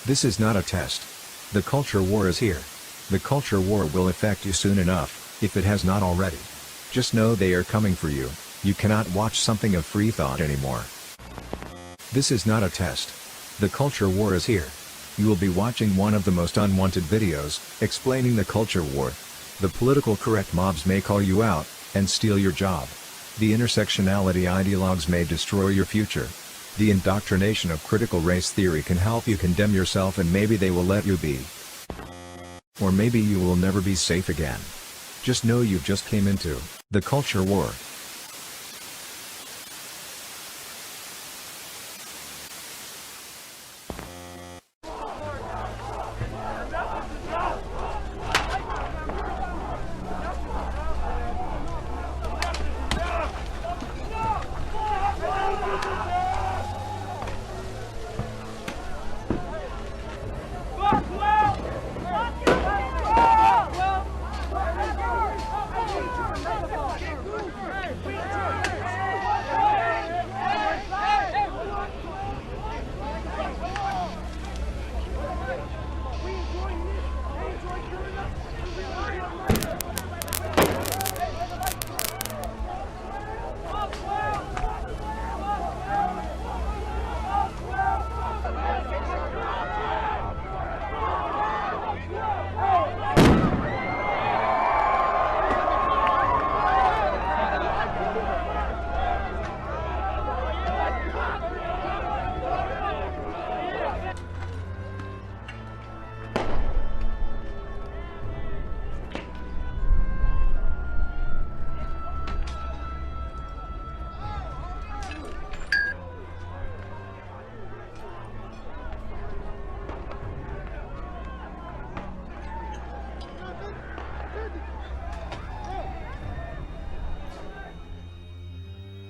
This is not a test. The culture war is here. The culture war will affect you soon enough, if it has not already. Just know they are coming for you. You cannot watch something of free thought anymore. This is not a test. The culture war is here. You will be watching one of the most unwanted videos, explaining the culture war. The political correct mobs may call you out, and steal your job. The intersectionality ideologues may destroy your future. The indoctrination of critical race theory can help you condemn yourself, and maybe they will let you be. Or maybe you will never be safe again. Just know you've just came into the culture war.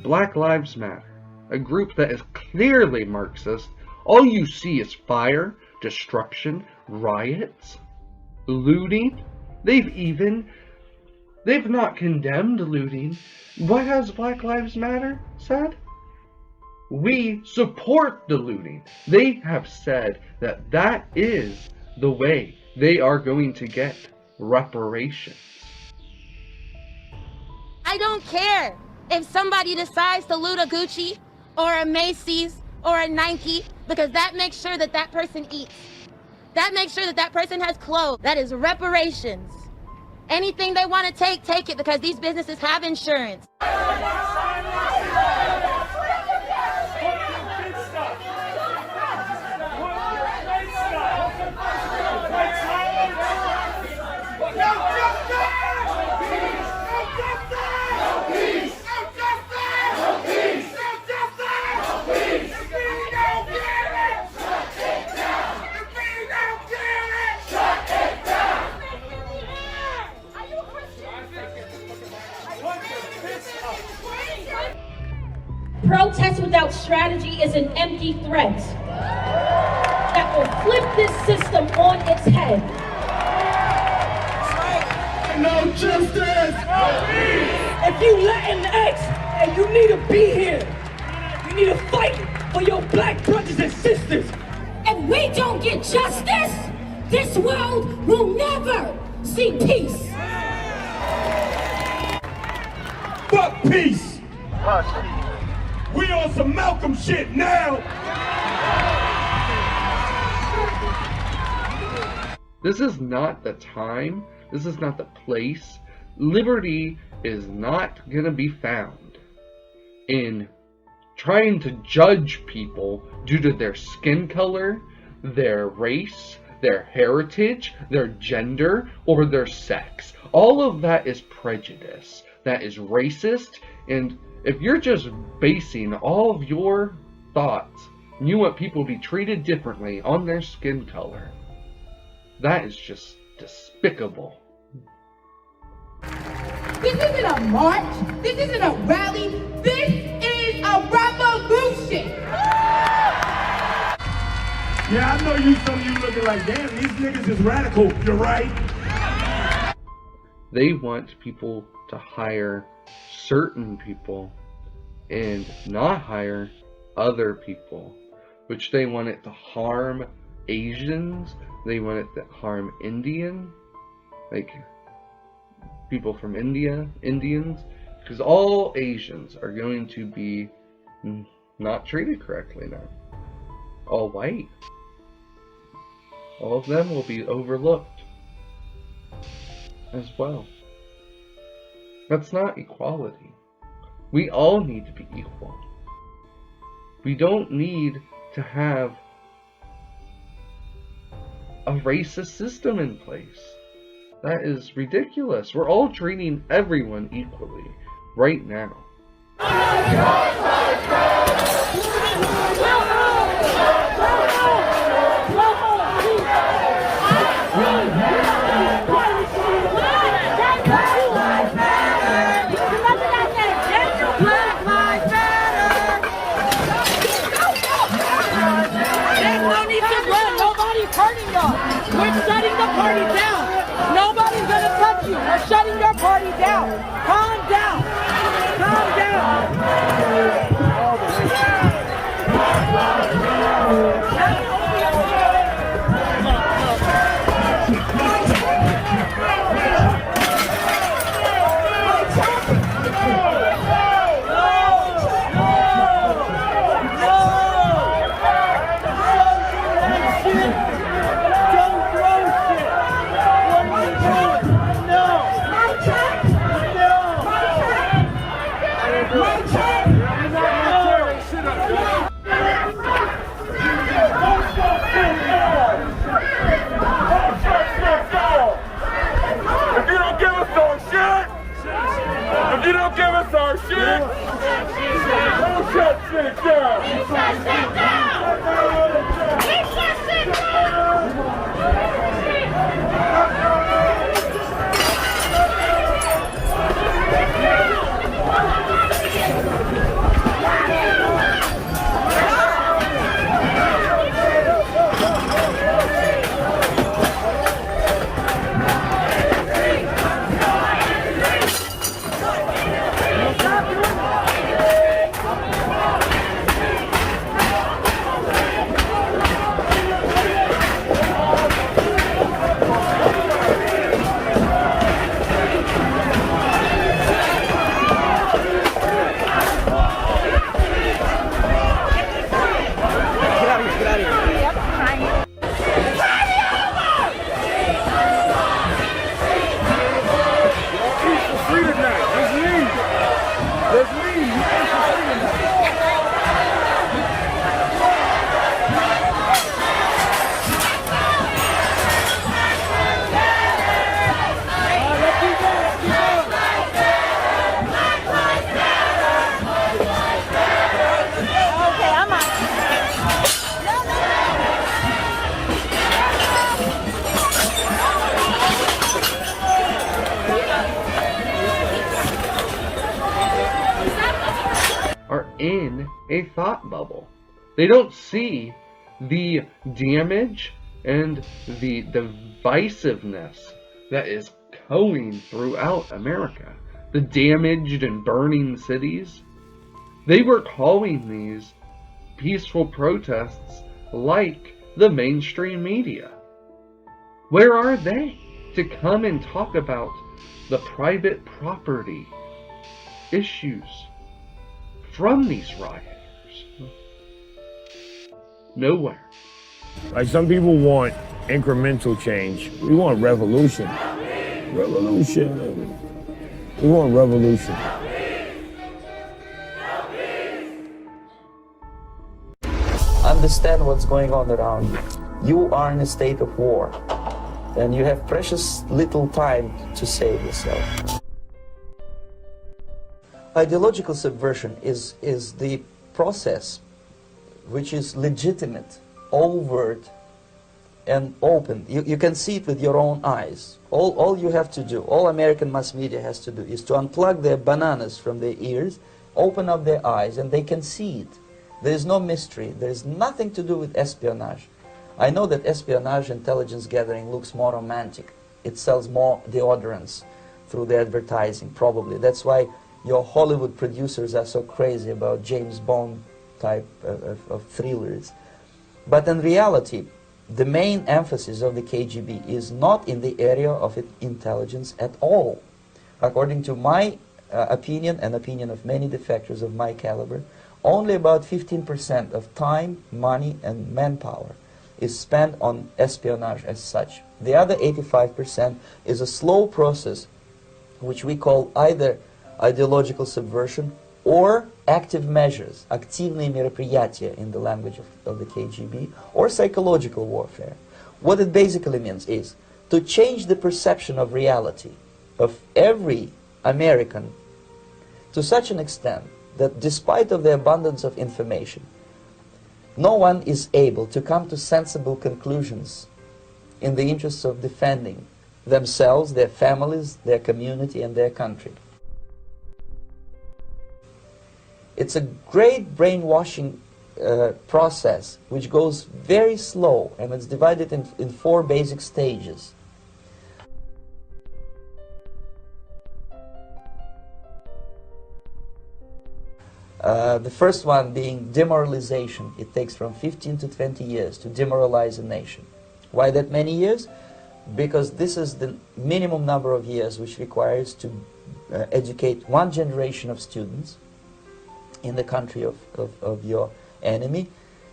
Black Lives Matter, a group that is clearly Marxist. All you see is fire, destruction, riots, looting. They've not condemned looting. What has Black Lives Matter said? We support the looting. They have said that that is the way they are going to get reparations. I don't care if somebody decides to loot a Gucci or a Macy's or a Nike, because that makes sure that that person eats. That makes sure that that person has clothes. That is reparations. Anything they want to take it, because these businesses have insurance. Protest without strategy is an empty threat that will flip this system on its head. No justice! No peace! If you let need to be here. We need to fight for your black brothers and sisters. If we don't get justice, this world will never see peace. Fuck peace. We on some Malcolm shit now. This is not the time. This is not the place. Liberty is not gonna be found in trying to judge people due to their skin color, their race, their heritage, their gender, or their sex. All of that is prejudice. That is racist. And if you're just basing all of your thoughts, you want people to be treated differently on their skin color, that is just despicable. This isn't a march. This isn't a rally. This is a revolution. Yeah, I know you. Some of you looking like, damn, these niggas is radical. You're right. They want people to hire certain people and not hire other people, which they want it to harm Asians. They want it to harm Indian, like people from India, Indians, because all Asians are going to be not treated correctly now. All white. All of them will be overlooked as well. That's not equality. We all need to be equal. We don't need to have a racist system in place. That is ridiculous. We're all treating everyone equally right now. We're shutting the party down. Nobody's gonna touch you. We're shutting your party down. Calm down. Calm down. You don't give us our shit! Don't shut shit down! We shut shit down! We shut shit down! In a thought bubble. They don't see the damage and the divisiveness that is going throughout America. The damaged and burning cities, They were calling these peaceful protests like the mainstream media. Where are they to come and talk about the private property issues from these rioters? Nowhere. Like, some people want incremental change. We want revolution. Revolution. We want revolution. Understand what's going on around you. You are in a state of war, and you have precious little time to save yourself. Ideological subversion is the process which is legitimate, overt, and open. You can see it with your own eyes. All you have to do, all American mass media has to do, is to unplug their bananas from their ears, open up their eyes, and they can see it. There is no mystery. There is nothing to do with espionage. I know that espionage intelligence gathering looks more romantic. It sells more deodorants through the advertising, probably. That's why your Hollywood producers are so crazy about James Bond type of thrillers. But in reality, the main emphasis of the KGB is not in the area of intelligence at all. According to my opinion and opinion of many defectors of my caliber, only about 15% of time, money, and manpower is spent on espionage as such. The other 85% is a slow process which we call either ideological subversion or active measures, активные мероприятия in the language of the KGB, or psychological warfare. What it basically means is to change the perception of reality of every American to such an extent that despite of the abundance of information, no one is able to come to sensible conclusions in the interests of defending themselves, their families, their community, and their country. It's a great brainwashing process which goes very slow, and it's divided in 4 basic stages. The first one being demoralization. It takes from 15 to 20 years to demoralize a nation. Why that many years? Because this is the minimum number of years which requires to educate one generation of students in the country of your enemy,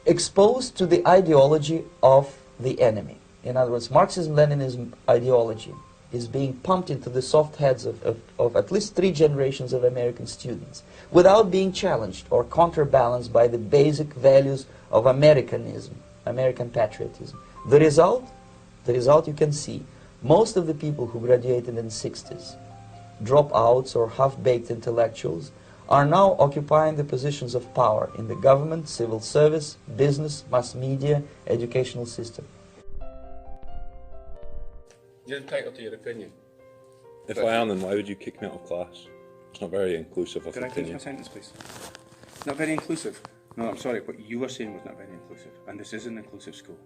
exposed to the ideology of the enemy. In other words, Marxism-Leninism ideology is being pumped into the soft heads of at least 3 generations of American students without being challenged or counterbalanced by the basic values of Americanism, American patriotism. The result you can see. Most of the people who graduated in the 60s, dropouts or half-baked intellectuals, are now occupying the positions of power in the government, civil service, business, mass media, educational system. You're entitled to your opinion. If I am, then why would you kick me out of class? It's not very inclusive of Can I finish my sentence, please? Not very inclusive. No, I'm sorry, what you were saying was not very inclusive, and this is an inclusive school.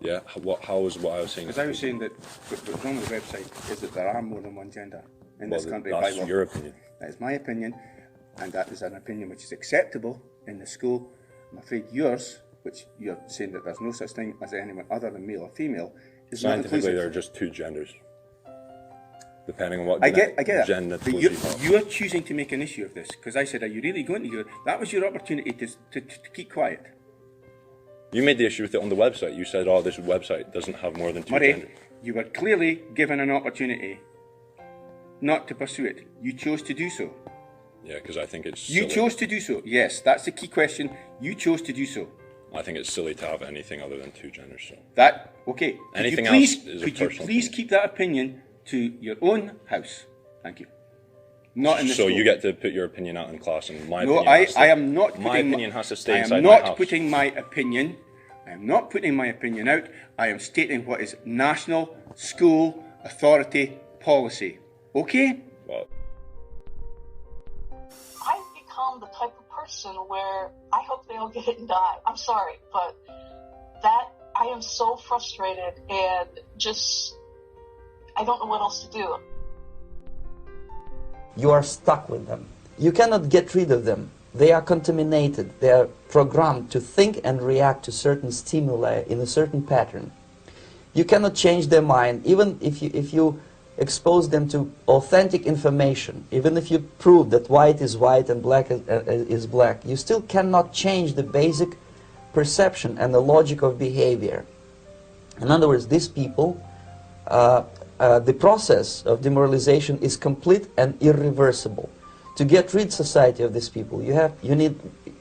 Yeah, how was what I was saying? Because I was saying that what's wrong with the website is that there are more than one gender in this country. That's your opinion. That is my opinion, and that is an opinion which is acceptable in the school. I'm afraid yours, which you're saying that there's no such thing as anyone other than male or female, is not inclusive. Scientifically, there are just 2 genders, depending on what I get gender. But you're choosing to make an issue of this, because I said, are you really going to do it? That was your opportunity to keep quiet. You made the issue with it on the website. You said, oh, this website doesn't have more than 2 Murray, genders. You were clearly given an opportunity not to pursue it. You chose to do so. Yeah, because I think it's You silly. chose to do so. Yes, that's the key question. You chose to do so. I think it's silly to have anything other than 2 genders. So that, okay. Anything else is a Could you personal please opinion. keep that opinion to your own house? Thank you. Not in the So school. you get to put your opinion out in class, and my No, opinion. I am not. My opinion has to stay I inside am my not house. putting my opinion. I am not putting my opinion out. I am stating what is national school authority policy. Okay? Well, I've become the type of person where I hope they all get it and die. I'm sorry, but that I am so frustrated and just I don't know what else to do. You are stuck with them. You cannot get rid of them. they are contaminated, they are programmed to think and react to certain stimuli in a certain pattern. You cannot change their mind, even if you expose them to authentic information, even if you prove that white is white and black is black, you still cannot change the basic perception and the logic of behavior. In other words, these people, the process of demoralization is complete and irreversible. To get rid society of these people, you need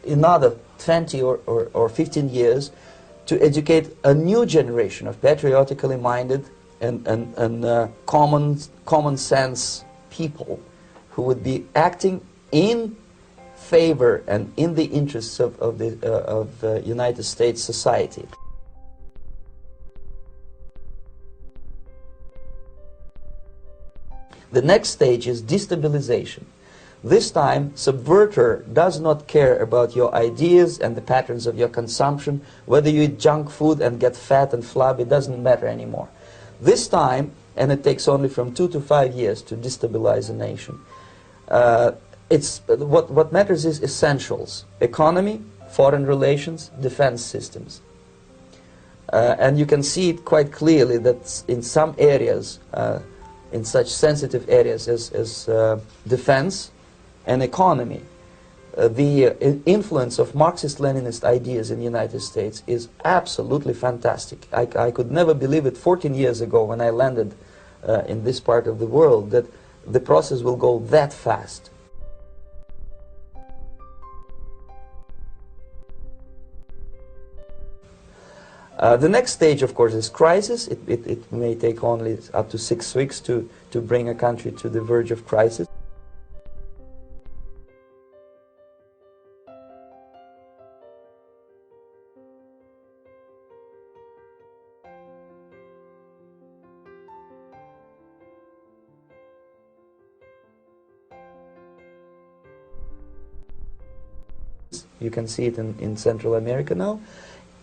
another 20 or 15 years to educate a new generation of patriotically minded and common sense people who would be acting in favor and in the interests of the United States society. The next stage is destabilization. This time, subverter does not care about your ideas and the patterns of your consumption. Whether you eat junk food and get fat and flabby, it doesn't matter anymore. This time, and it takes only from 2 to 5 years to destabilize a nation, what matters is essentials: economy, foreign relations, defense systems. And you can see it quite clearly that in some areas, in such sensitive areas as defense and economy, the influence of Marxist-Leninist ideas in the United States is absolutely fantastic. I could never believe it 14 years ago when I landed in this part of the world that the process will go that fast. The next stage, of course, is crisis. It may take only up to 6 weeks to bring a country to the verge of crisis. You can see it in Central America now.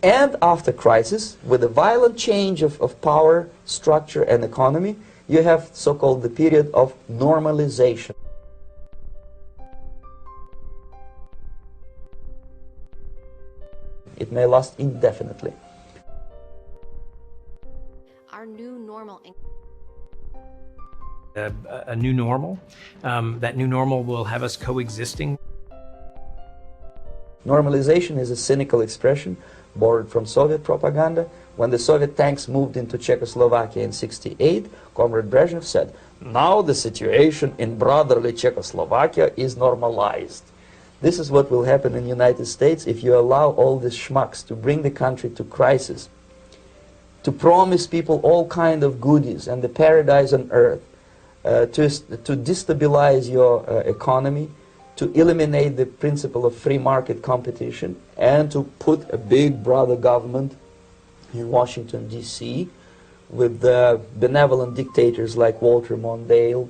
And after crisis, with a violent change of power, structure, and economy, you have so-called the period of normalization. It may last indefinitely. Our new normal. A new normal. That new normal will have us coexisting. Normalization is a cynical expression borrowed from Soviet propaganda. When the Soviet tanks moved into Czechoslovakia in '68, Comrade Brezhnev said, "Now the situation in brotherly Czechoslovakia is normalized." This is what will happen in the United States if you allow all these schmucks to bring the country to crisis, to promise people all kind of goodies and the paradise on earth, to destabilize your economy, to eliminate the principle of free market competition, and to put a big brother government in Washington, D.C., with benevolent dictators like Walter Mondale,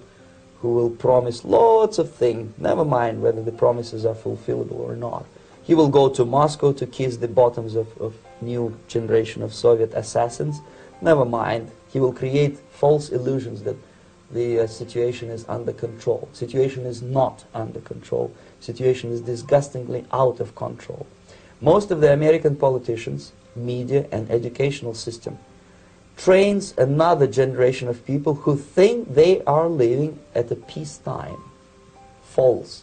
who will promise lots of things, never mind whether the promises are fulfillable or not. He will go to Moscow to kiss the bottoms of new generation of Soviet assassins, never mind. He will create false illusions that the situation is under control. Situation is not under control. Situation is disgustingly out of control. Most of the American politicians, media, and educational system trains another generation of people who think they are living at a peacetime. False.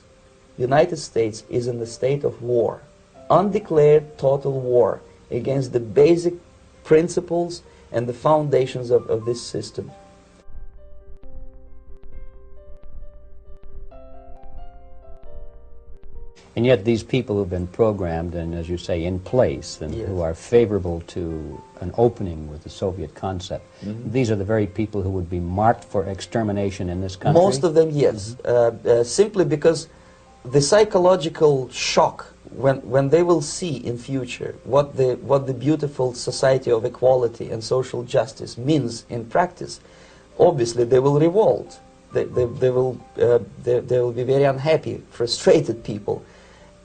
United States is in the state of war, undeclared total war against the basic principles and the foundations of this system. And yet these people who've been programmed and, as you say, in place, and yes, who are favorable to an opening with the Soviet concept, these are the very people who would be marked for extermination in this country? Most of them, yes. Simply because the psychological shock when they will see in future what the beautiful society of equality and social justice means in practice, obviously they will revolt. They will be very unhappy, frustrated people.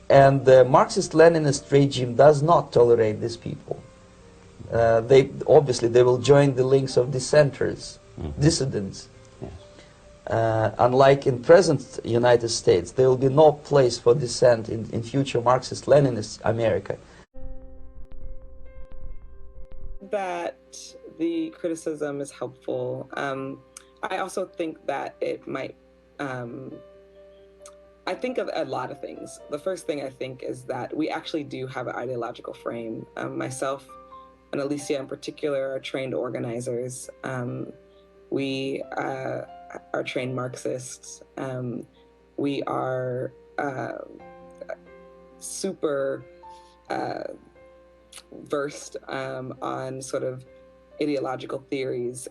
And the Marxist-Leninist regime does not tolerate these people. Obviously they will join the links of dissenters, dissidents. Yes. Unlike in present United States, there will be no place for dissent in future Marxist-Leninist America. That the criticism is helpful. I also think that it might, I think of a lot of things. The first thing I think is that we actually do have an ideological frame. Myself and Alicia in particular are trained organizers. We are trained Marxists. We are super versed on sort of ideological theories.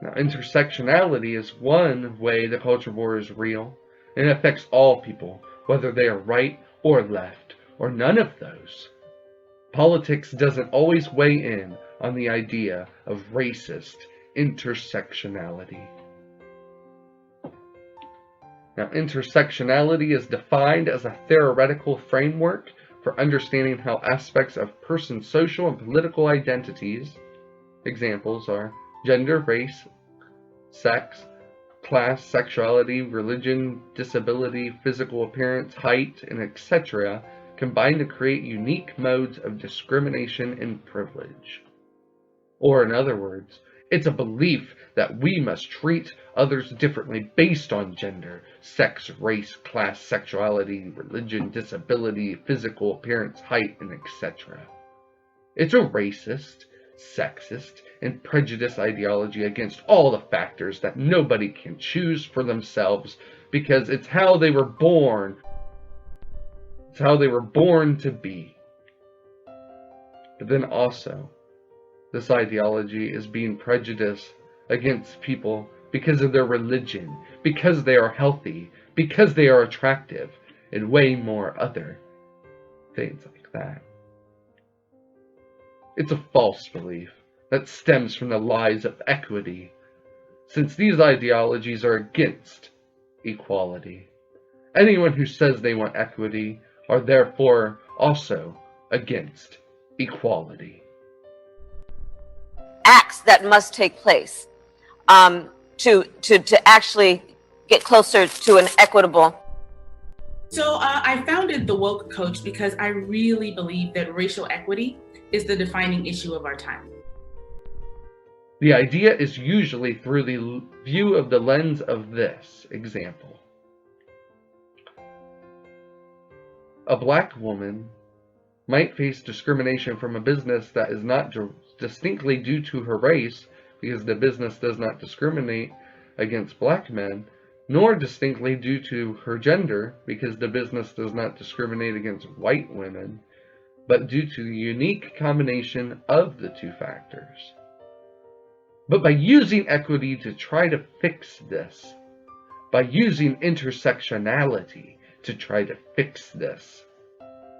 Now, intersectionality is one way the culture war is real, and it affects all people, whether they are right or left, or none of those. Politics doesn't always weigh in on the idea of racist intersectionality. Now, intersectionality is defined as a theoretical framework for understanding how aspects of a person's social and political identities, examples are gender, race, sex, class, sexuality, religion, disability, physical appearance, height, and etc., combine to create unique modes of discrimination and privilege. Or in other words, it's a belief that we must treat others differently based on gender, sex, race, class, sexuality, religion, disability, physical appearance, height, and etc. It's a racist, sexist, and prejudiced ideology against all the factors that nobody can choose for themselves because it's how they were born. It's how they were born to be. But then also, this ideology is being prejudiced against people because of their religion, because they are healthy, because they are attractive, and way more other things like that. It's a false belief that stems from the lies of equity, since these ideologies are against equality. Anyone who says they want equity are therefore also against equality. Acts that must take place to actually get closer to an equitable. So I founded the Woke Coach because I really believe that racial equity is the defining issue of our time. The idea is usually through the view of the lens of this example. A black woman might face discrimination from a business that is not distinctly due to her race, because the business does not discriminate against black men, nor distinctly due to her gender, because the business does not discriminate against white women, but due to the unique combination of the two factors. But by using equity to try to fix this, by using intersectionality to try to fix this,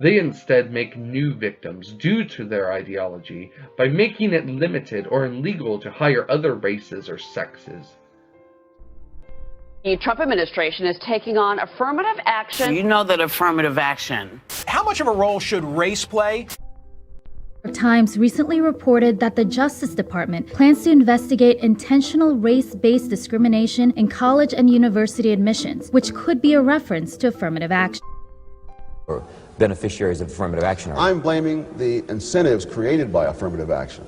they instead make new victims due to their ideology by making it limited or illegal to hire other races or sexes. The Trump administration is taking on affirmative action. You know that affirmative action. How much of a role should race play? Times recently reported that the Justice Department plans to investigate intentional race-based discrimination in college and university admissions, which could be a reference to affirmative action. Beneficiaries of affirmative action are. I'm blaming the incentives created by affirmative action.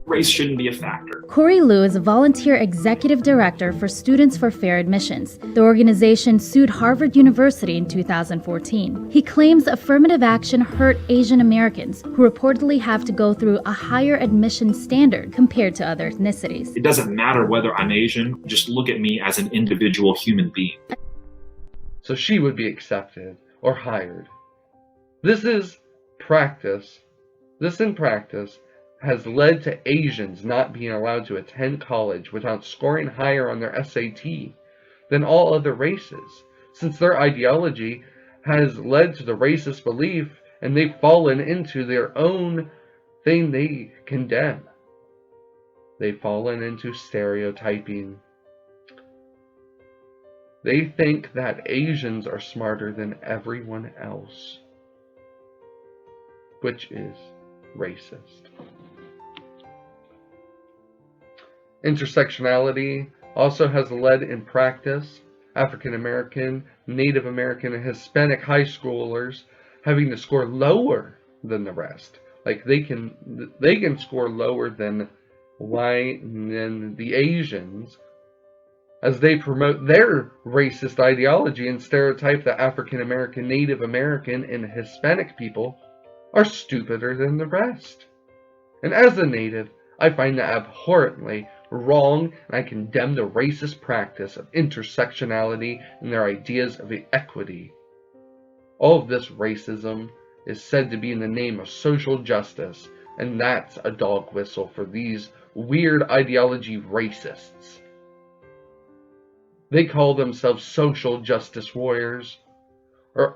Race shouldn't be a factor. Corey Liu is a volunteer executive director for Students for Fair Admissions. The organization sued Harvard University in 2014. He claims affirmative action hurt Asian Americans, who reportedly have to go through a higher admission standard compared to other ethnicities. It doesn't matter whether I'm Asian, just look at me as an individual human being. So she would be accepted or hired. This in practice has led to Asians not being allowed to attend college without scoring higher on their SAT than all other races, since their ideology has led to the racist belief and they've fallen into their own thing they condemn. They've fallen into stereotyping. They think that Asians are smarter than everyone else, which is racist. Intersectionality also has led in practice African American, Native American, and Hispanic high schoolers having to score lower than the rest. Like they can score lower than the Asians, as they promote their racist ideology and stereotype that African American, Native American, and Hispanic people are stupider than the rest. And as a native, I find that abhorrently wrong, and I condemn the racist practice of intersectionality and their ideas of equity. All of this racism is said to be in the name of social justice, and that's a dog whistle for these weird ideology racists. They call themselves social justice warriors, or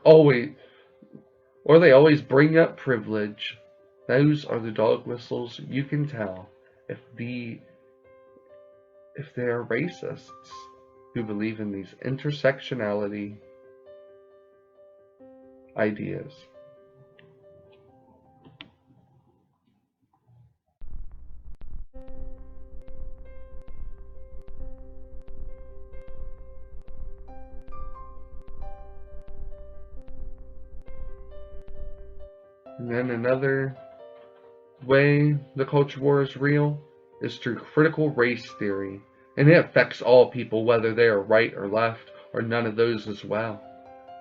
they always bring up privilege. Those are the dog whistles you can tell if they are racists who believe in these intersectionality ideas. And then another way the culture war is real is through critical race theory, and it affects all people, whether they are right or left, or none of those as well.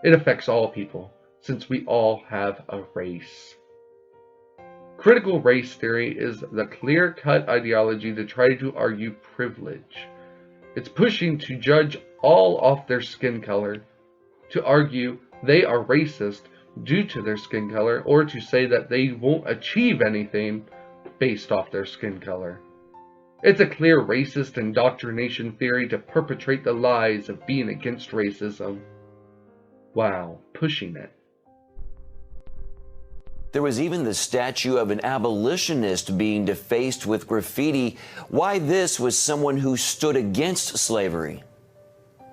It affects all people, since we all have a race. Critical race theory is the clear-cut ideology to try to argue privilege. It's pushing to judge all off their skin color, to argue they are racist due to their skin color, or to say that they won't achieve anything based off their skin color. It's a clear racist indoctrination theory to perpetrate the lies of being against racism. Wow, pushing it. There was even the statue of an abolitionist being defaced with graffiti. Why this was someone who stood against slavery?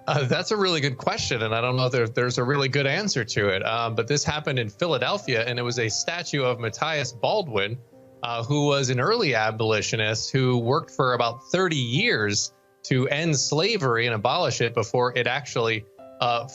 That's a really good question, and I don't know if there's a really good answer to it. But this happened in Philadelphia, and it was a statue of Matthias Baldwin, who was an early abolitionist who worked for about 30 years to end slavery and abolish it before it actually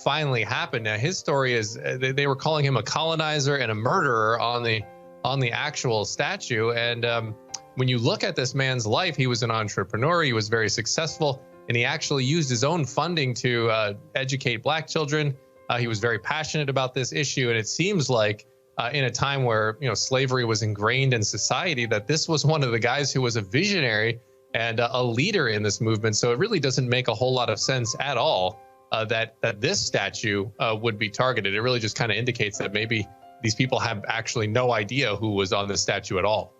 finally happened. Now, his story is they were calling him a colonizer and a murderer on the actual statue. And when you look at this man's life, he was an entrepreneur. He was very successful. And he actually used his own funding to educate black children. He was very passionate about this issue. And it seems like in a time where slavery was ingrained in society, that this was one of the guys who was a visionary and a leader in this movement. So it really doesn't make a whole lot of sense at all that this statue would be targeted. It really just kind of indicates that maybe these people have actually no idea who was on this statue at all.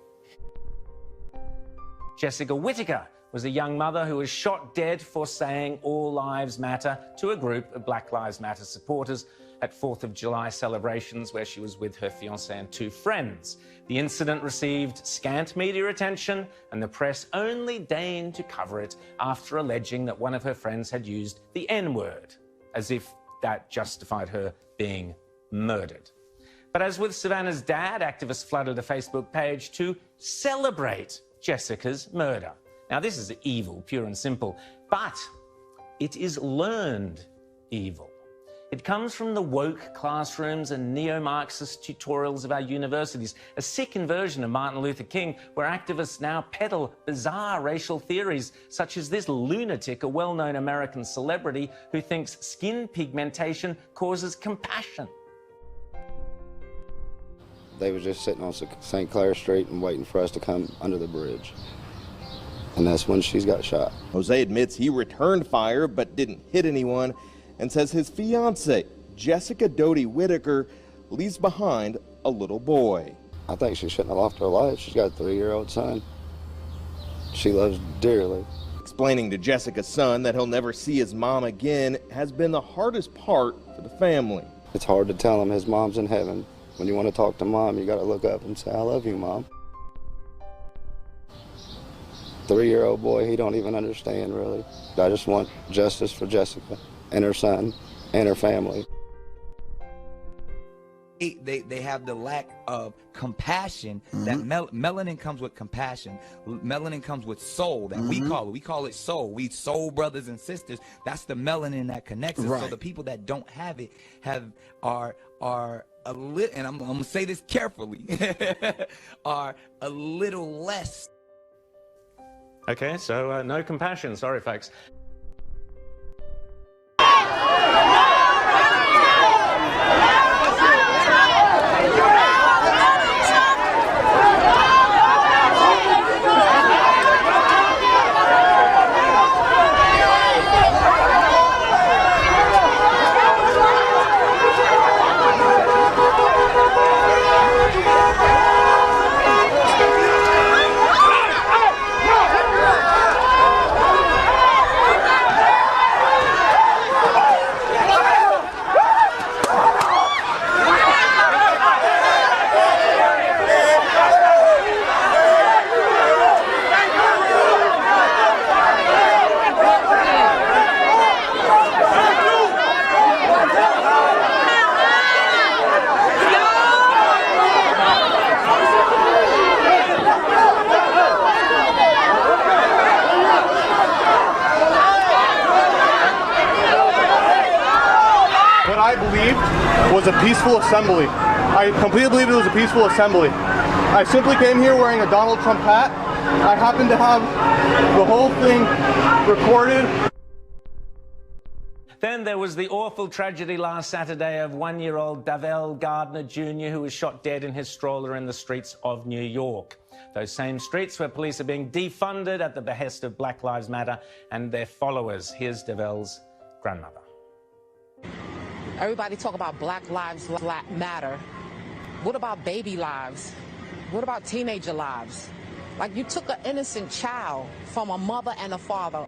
Jessica Whittaker was a young mother who was shot dead for saying all lives matter to a group of Black Lives Matter supporters at 4th of July celebrations where she was with her fiancé and 2 friends. The incident received scant media attention, and the press only deigned to cover it after alleging that one of her friends had used the N-word, as if that justified her being murdered. But as with Savannah's dad, activists flooded a Facebook page to celebrate Jessica's murder. Now, this is evil, pure and simple, but it is learned evil. It comes from the woke classrooms and neo-Marxist tutorials of our universities, a sick inversion of Martin Luther King, where activists now peddle bizarre racial theories, such as this lunatic, a well-known American celebrity who thinks skin pigmentation causes compassion. They were just sitting on St. Clair Street and waiting for us to come under the bridge. And that's when she's got shot. Jose admits he returned fire but didn't hit anyone, and says his fiancée, Jessica Doty Whittaker, leaves behind a little boy. I think she shouldn't have lost her life. She's got a 3-year-old son she loves dearly. Explaining to Jessica's son that he'll never see his mom again has been the hardest part for the family. It's hard to tell him his mom's in heaven. When you want to talk to mom, you got to look up and say, I love you, Mom. 3-year-old boy, he don't even understand, really. I just want justice for Jessica. and her son and her family. They have the lack of compassion that melanin comes with compassion. Melanin comes with soul that we call it soul. We soul brothers and sisters. That's the melanin that connects us. So the people that don't have it are a little, and I'm gonna say this carefully, are a little less. Okay, so no compassion. Sorry, folks. I believed was a peaceful assembly. I completely believed it was a peaceful assembly. I simply came here wearing a Donald Trump hat. I happened to have the whole thing recorded. Then there was the awful tragedy last Saturday of one-year-old Davell Gardner Jr., who was shot dead in his stroller in the streets of New York. Those same streets where police are being defunded at the behest of Black Lives Matter and their followers. Here's Davell's grandmother. Everybody talk about Black Lives Matter. What about baby lives? What about teenager lives? Like, you took an innocent child from a mother and a father.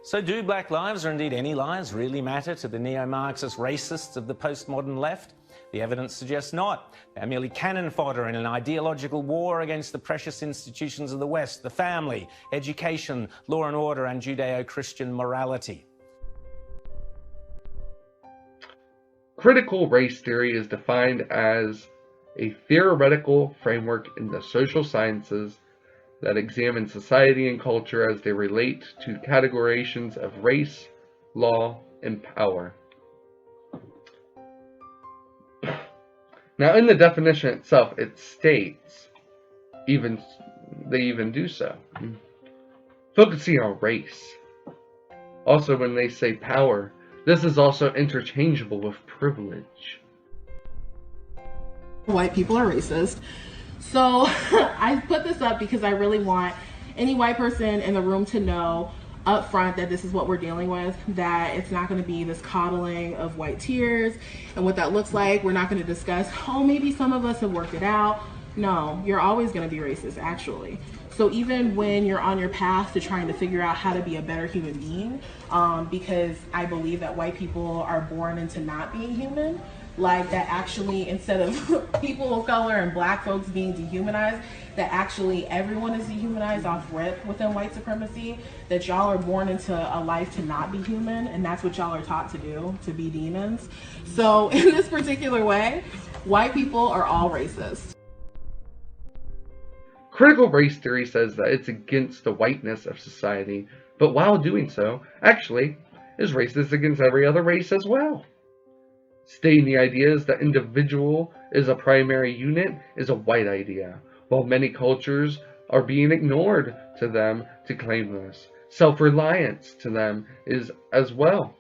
So do Black lives, or indeed any lives, really matter to the neo-Marxist racists of the postmodern left? The evidence suggests not. They're merely cannon fodder in an ideological war against the precious institutions of the West, the family, education, law and order, and Judeo-Christian morality. Critical race theory is defined as a theoretical framework in the social sciences that examines society and culture as they relate to categorizations of race, law, and power. Now, in the definition itself, it states, they even do so, focusing on race. Also, when they say power, this is also interchangeable with privilege. White people are racist. So I put this up because I really want any white person in the room to know up front that this is what we're dealing with, that it's not going to be this coddling of white tears and what that looks like. We're not going to discuss, oh, maybe some of us have worked it out. No, you're always going to be racist, actually. So even when you're on your path to trying to figure out how to be a better human being, because I believe that white people are born into not being human, like that actually, instead of people of color and black folks being dehumanized, that actually everyone is dehumanized off rip within white supremacy, that y'all are born into a life to not be human, and that's what y'all are taught to do, to be demons. So in this particular way, white people are all racist. Critical race theory says that it's against the whiteness of society, but while doing so, actually, is racist against every other race as well. Stating the idea is that individual is a primary unit is a white idea, while many cultures are being ignored to them to claim this. Self-reliance to them is as well.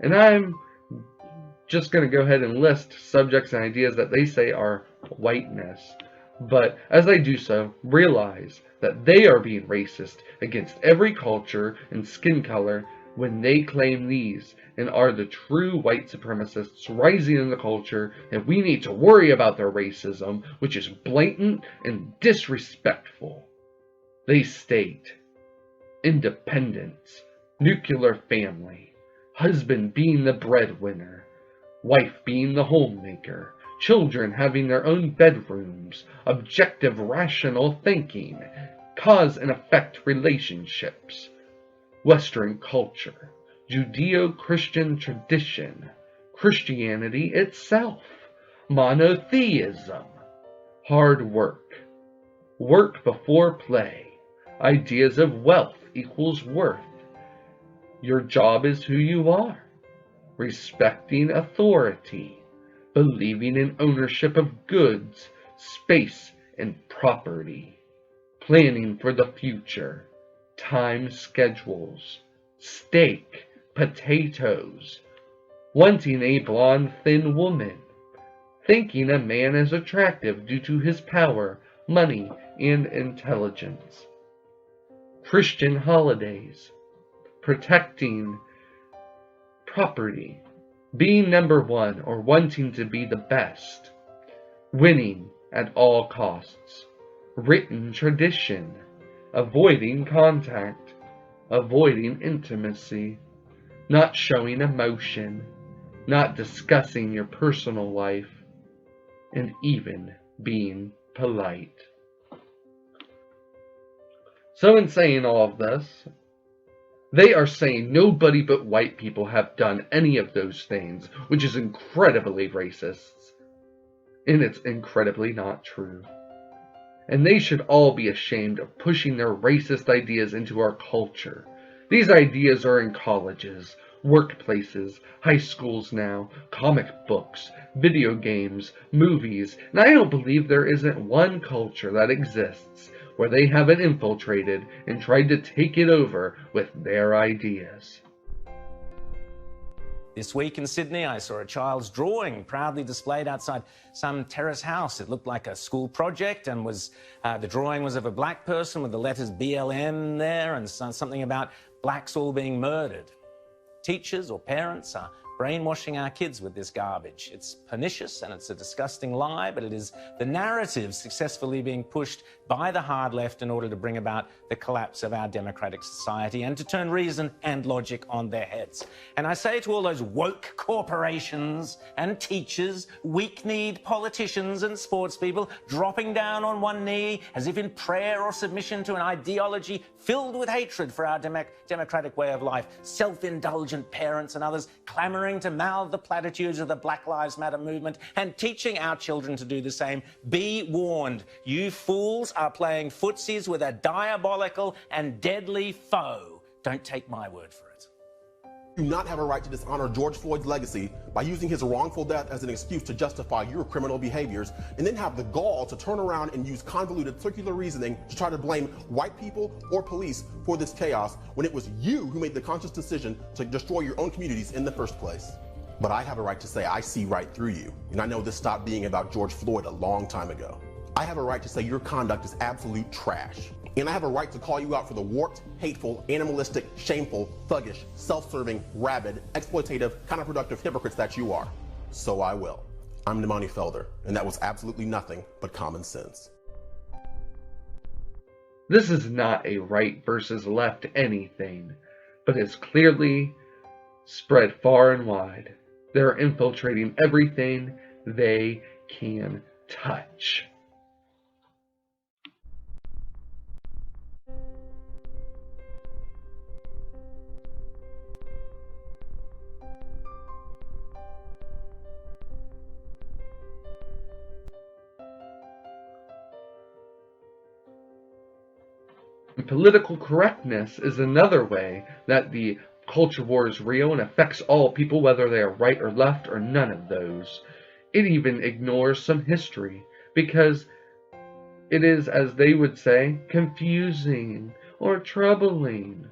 And I'm just going to go ahead and list subjects and ideas that they say are whiteness. But as they do so, realize that they are being racist against every culture and skin color when they claim these and are the true white supremacists rising in the culture, and we need to worry about their racism, which is blatant and disrespectful. They state independence, nuclear family, husband being the breadwinner, wife being the homemaker, children having their own bedrooms, objective rational thinking, cause and effect relationships, Western culture, Judeo-Christian tradition, Christianity itself, monotheism, hard work, work before play, ideas of wealth equals worth, your job is who you are, respecting authority, believing in ownership of goods, space, and property, planning for the future, time schedules, steak, potatoes, wanting a blonde, thin woman, thinking a man is attractive due to his power, money, and intelligence. Christian holidays, protecting property, being number one or wanting to be the best, winning at all costs, written tradition, avoiding contact, avoiding intimacy, not showing emotion, not discussing your personal life, and even being polite. So in saying all of this, they are saying nobody but white people have done any of those things, which is incredibly racist, and it's incredibly not true. And they should all be ashamed of pushing their racist ideas into our culture. These ideas are in colleges, workplaces, high schools now, comic books, video games, movies, and I don't believe there isn't one culture that exists where they haven't infiltrated and tried to take it over with their ideas. This week in Sydney, I saw a child's drawing proudly displayed outside some terrace house. It looked like a school project and the drawing was of a black person with the letters BLM there and something about blacks all being murdered. Teachers or parents are brainwashing our kids with this garbage. It's pernicious and it's a disgusting lie, but it is the narrative successfully being pushed by the hard left in order to bring about the collapse of our democratic society and to turn reason and logic on their heads. And I say to all those woke corporations and teachers, weak-kneed politicians and sports people dropping down on one knee as if in prayer or submission to an ideology filled with hatred for our democratic way of life, self-indulgent parents and others clamoring to mouth the platitudes of the Black Lives Matter movement and teaching our children to do the same. Be warned, you fools are playing footsies with a diabolical and deadly foe. Don't take my word for it. You do not have a right to dishonor George Floyd's legacy by using his wrongful death as an excuse to justify your criminal behaviors, and then have the gall to turn around and use convoluted circular reasoning to try to blame white people or police for this chaos when it was you who made the conscious decision to destroy your own communities in the first place. But I have a right to say I see right through you, and I know this stopped being about George Floyd a long time ago. I have a right to say your conduct is absolute trash. And I have a right to call you out for the warped, hateful, animalistic, shameful, thuggish, self-serving, rabid, exploitative, counterproductive hypocrites that you are. So I will. I'm Nemani Felder, and that was absolutely nothing but common sense. This is not a right versus left anything, but it's clearly spread far and wide. They're infiltrating everything they can touch. Political correctness is another way that the culture war is real and affects all people, whether they are right or left or none of those. It even ignores some history because it is, as they would say, confusing or troubling.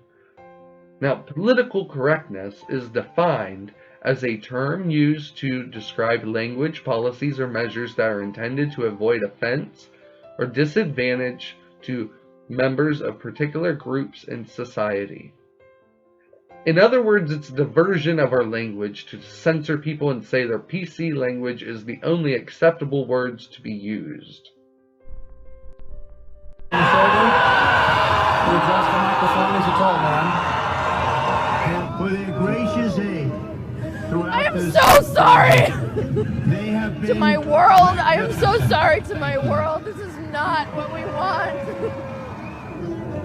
Now, political correctness is defined as a term used to describe language, policies, or measures that are intended to avoid offense or disadvantage to members of particular groups in society. In other words, it's diversion of our language to censor people and say their PC language is the only acceptable words to be used. I am so sorry to my world. I am so sorry to my world. This is not what we want.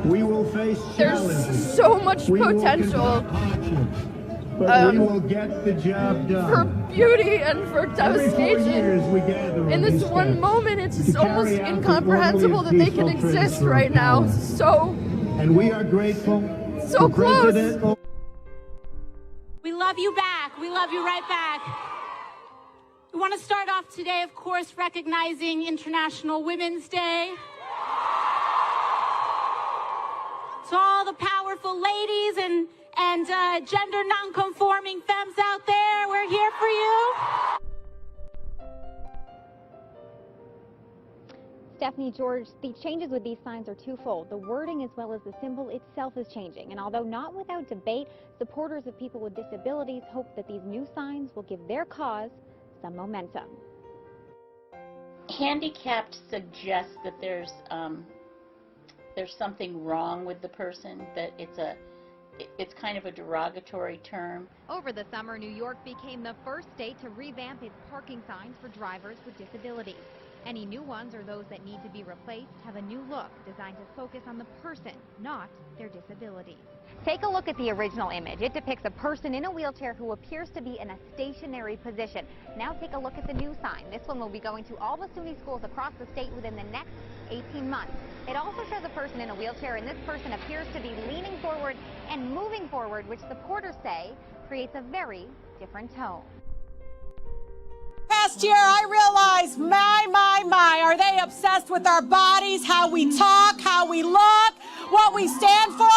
We will face challenges. There's so much potential But we will get the job done. for beauty and for devastation. In this one moment, it's just almost incomprehensible that they can exist right now. So, and we are grateful. So close. We love you back. We love you right back. We want to start off today, of course, recognizing International Women's Day. To all the powerful ladies and gender non-conforming femmes out there, we're here for you. Stephanie, George, the changes with these signs are twofold. The wording as well as the symbol itself is changing. And although not without debate, supporters of people with disabilities hope that these new signs will give their cause some momentum. Handicapped suggests that there's something wrong with the person, that it's kind of a derogatory term. Over the summer, New York became the first state to revamp its parking signs for drivers with disabilities. Any new ones or those that need to be replaced have a new look designed to focus on the person, not their disability. Take a look at the original image. It depicts a person in a wheelchair who appears to be in a stationary position. Now take a look at the new sign. This one will be going to all the SUNY schools across the state within the next 18 months. It also shows a person in a wheelchair, and this person appears to be leaning forward and moving forward, which supporters say creates a very different tone. Past year, I realized, my, are they obsessed with our bodies, how we talk, how we look, what we stand for?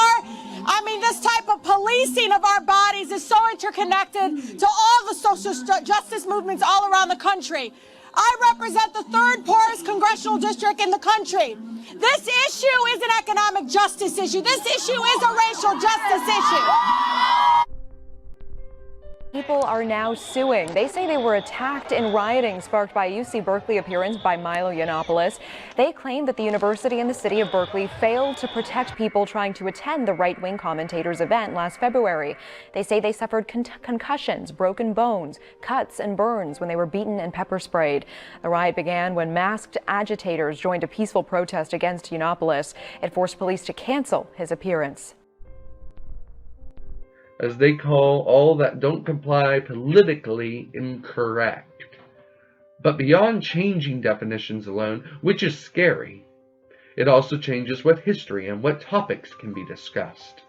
I mean, this type of policing of our bodies is so interconnected to all the social justice movements all around the country. I represent the third poorest congressional district in the country. This issue is an economic justice issue. This issue is a racial justice issue. People are now suing. They say they were attacked in rioting sparked by a UC Berkeley appearance by Milo Yiannopoulos. They claim that the university and the city of Berkeley failed to protect people trying to attend the right-wing commentators event last February. They say they suffered concussions, broken bones, cuts and burns when they were beaten and pepper sprayed. The riot began when masked agitators joined a peaceful protest against Yiannopoulos. It forced police to cancel his appearance. As they call all that don't comply politically incorrect. But beyond changing definitions alone, which is scary, it also changes what history and what topics can be discussed.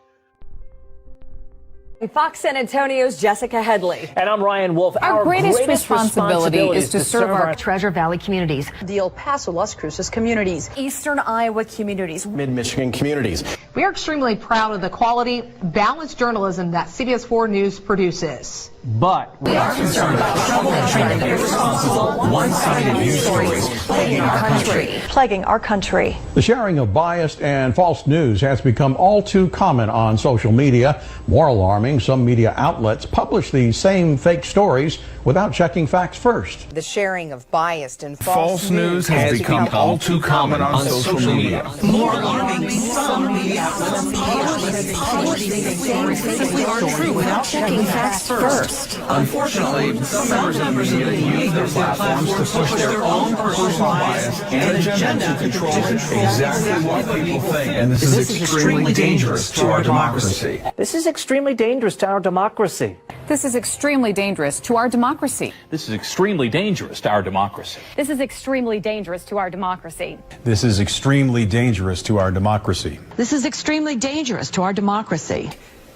Fox San Antonio's Jessica Headley. And I'm Ryan Wolf. Our greatest responsibility is to serve our Treasure Valley communities, the El Paso, Las Cruces communities, Eastern Iowa communities, Mid-Michigan communities. We are extremely proud of the quality, balanced journalism that CBS 4 News produces. But we are concerned about trouble and irresponsible, one-sided news stories plaguing our country. plaguing our country. The sharing of biased and false news has become all too common on social media. More alarming, some media outlets publish these same fake stories without checking facts first. The sharing of biased and false news has become all too common on social media. More alarming, some media outlets publish these stories simply aren't true without checking facts first. Unfortunately, some members of the media use their platforms to push their own personal bias and agenda to control exactly what people think. And this is extremely dangerous to our democracy. This is extremely dangerous to our democracy. This is extremely dangerous to our democracy. This is extremely dangerous to our democracy. This is extremely dangerous to our democracy. This is extremely dangerous to our democracy. This is extremely dangerous to our democracy.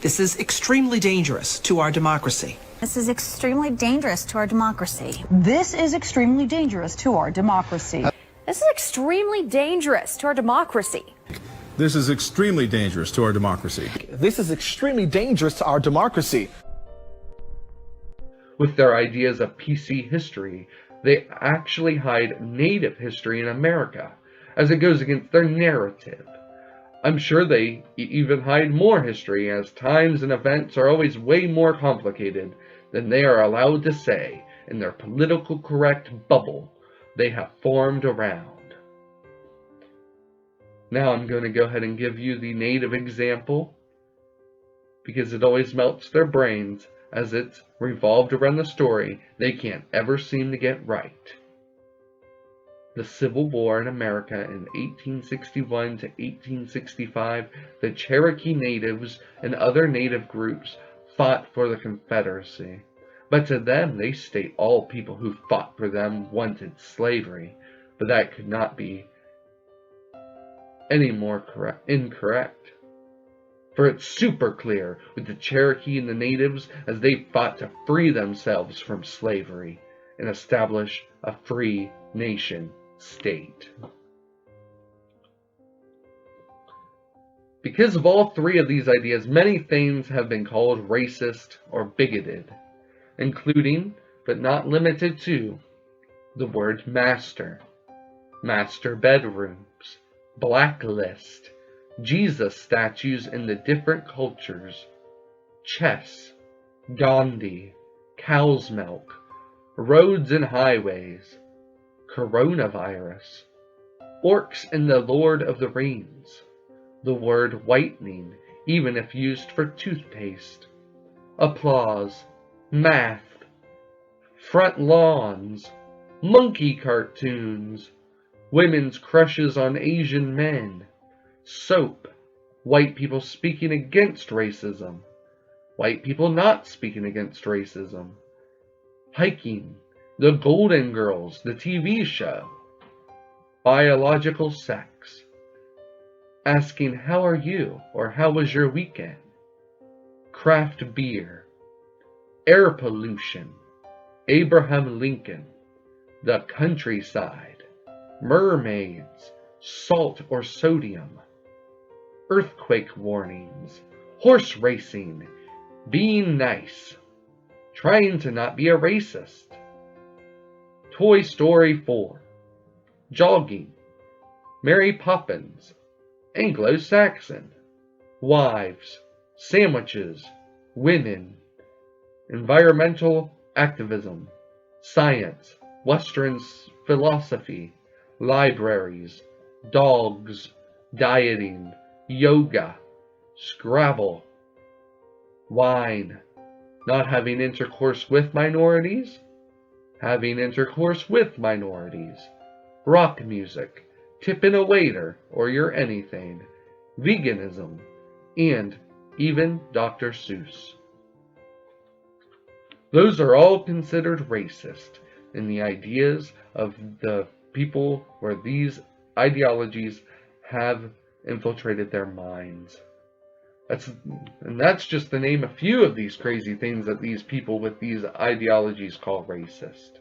This is extremely dangerous to our democracy. This is extremely dangerous to our democracy. This is extremely dangerous to our democracy. This is extremely dangerous to our democracy. This is extremely dangerous to our democracy. This is extremely dangerous to our democracy. With their ideas of PC history, they actually hide Native history in America, as it goes against their narrative. I'm sure they even hide more history, as times and events are always way more complicated than they are allowed to say in their political correct bubble they have formed around. Now I'm going to go ahead and give you the Native example, because it always melts their brains, as it's revolved around the story they can't ever seem to get right. The Civil War in America in 1861 to 1865, the Cherokee Natives and other Native groups fought for the Confederacy, but to them they state all people who fought for them wanted slavery, but that could not be any more incorrect. For it's super clear with the Cherokee and the natives as they fought to free themselves from slavery and establish a free nation state. Because of all three of these ideas, many things have been called racist or bigoted, including, but not limited to, the word master, master bedrooms, blacklist, Jesus statues in the different cultures, chess, Gandhi, cow's milk, roads and highways, coronavirus, orcs in the Lord of the Rings, the word whitening, even if used for toothpaste, applause, math, front lawns, monkey cartoons, women's crushes on Asian men, soap, white people speaking against racism, white people not speaking against racism, hiking, the Golden Girls, the TV show, biological sex, asking how are you or how was your weekend, craft beer, air pollution, Abraham Lincoln, the countryside, mermaids, salt or sodium, earthquake warnings, horse racing, being nice, trying to not be a racist, Toy Story 4, jogging, Mary Poppins, Anglo-Saxon, wives, sandwiches, women, environmental activism, science, Western philosophy, libraries, dogs, dieting, yoga, Scrabble, wine, not having intercourse with minorities, having intercourse with minorities, rock music, tipping a waiter or your anything, veganism, and even Dr. Seuss. Those are all considered racist in the ideas of the people where these ideologies have infiltrated their minds. That's just to name a few of these crazy things that these people with these ideologies call racist.